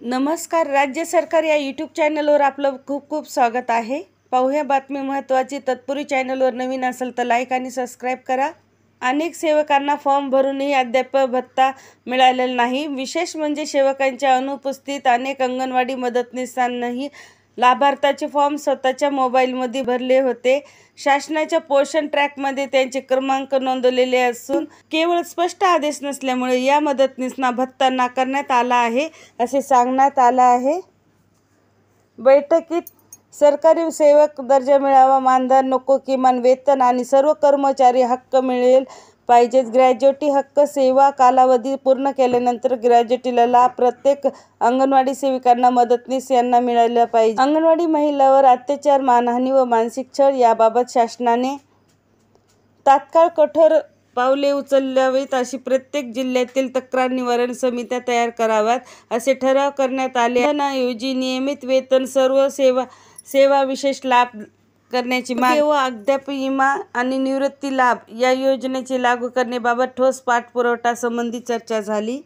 नमस्कार. राज्य सरकार या यूट्यूब चॅनलवर आपलं खूप खूप स्वागत आहे. पाहूया बातमी महत्त्वाची. तत्पूर्वी चॅनलवर नवीन असेल तर लाईक आणि सबस्क्राईब करा. अनेक सेवकांना फॉर्म भरूनही अद्याप भत्ता मिळालेला नाही. विशेष म्हणजे सेवकांच्या अनुपस्थितीत अनेक अंगणवाडी मदतनीसांनाही लाभार्थ्याचे फॉर्म स्वतःच्या मोबाईलमध्ये भरले होते. शासनाच्या पोषण ट्रॅकमध्ये त्यांचे क्रमांक नोंदवलेले असून केवळ स्पष्ट आदेश नसल्यामुळे या मदतनीसना भत्ता नाकारण्यात आला आहे असे सांगण्यात आलं आहे. बैठकीत सरकारी सेवक दर्जा मिळावा, मानधन नको, किमान वेतन आणि सर्व कर्मचारी हक्क मिळेल पाहिजेत. ग्रॅज्युटी हक्क सेवा कालावधी पूर्ण केल्यानंतर ग्रॅज्युटीला लाभ प्रत्येक अंगणवाडी सेविकांना मदतनीस यांना मिळाला पाहिजे. अंगणवाडी महिलांवर अत्याचार, मानहानी व मानसिक छळ याबाबत शासनाने तात्काळ कठोर पावले उचलावीत अशी प्रत्येक जिल्ह्यातील तक्रार निवारण समित्या तयार कराव्यात असे ठराव करण्यात आले. वेतनाऐवजी नियमित वेतन, सर्व सेवा विशेष लाभ करण्याची मागणी व अद्याप विमा आणि निवृत्ती लाभ या योजनेचे लागू करण्याबाबत ठोस पाठपुरावा संबंधी चर्चा झाली.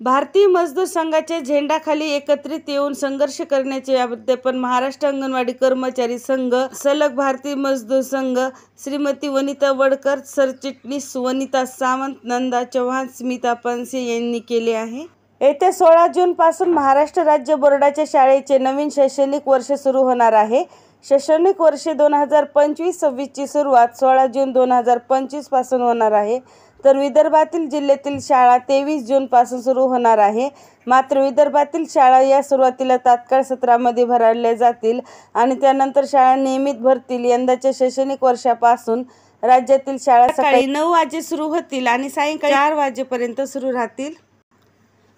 भारतीय मजदूर संघाच्या झेंड्याखाली एकत्रित येऊन संघर्ष करण्याचे अद्यापन महाराष्ट्र अंगणवाडी कर्मचारी संघ, सलग भारतीय मजदूर संघ, श्रीमती वनिता वडकर, सरचिटणीस वनिता सावंत, नंदा चव्हाण, स्मिता पनसे यांनी केले आहे. येत्या 16 जून पासून महाराष्ट्र राज्य बोर्डाच्या शाळेचे नवीन शैक्षणिक वर्ष सुरू होणार आहे. शैक्षणिक वर्ष 2025-26 ची सुरुवात 16 जून 2025 पासून होणार आहे, तर विदर्भातील जिल्ह्यातील शाळा 23 जून पासून सुरू होणार आहे. मात्र विदर्भातील शाळा या सुरुवातीला तात्काळ सत्रामध्ये भरल्या जातील आणि त्यानंतर शाळा नियमित भरतील. यंदाच्या शैक्षणिक वर्षापासून राज्यातील शाळा सकाळी 9 वाजे सुरू होतील आणि सायंकाळी 4 वाजेपर्यंत सुरू राहतील.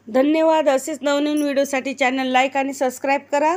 धन्यवाद. असेच नवनवीन व्हिडिओसाठी चॅनल लाईक आणि सबस्क्राईब करा.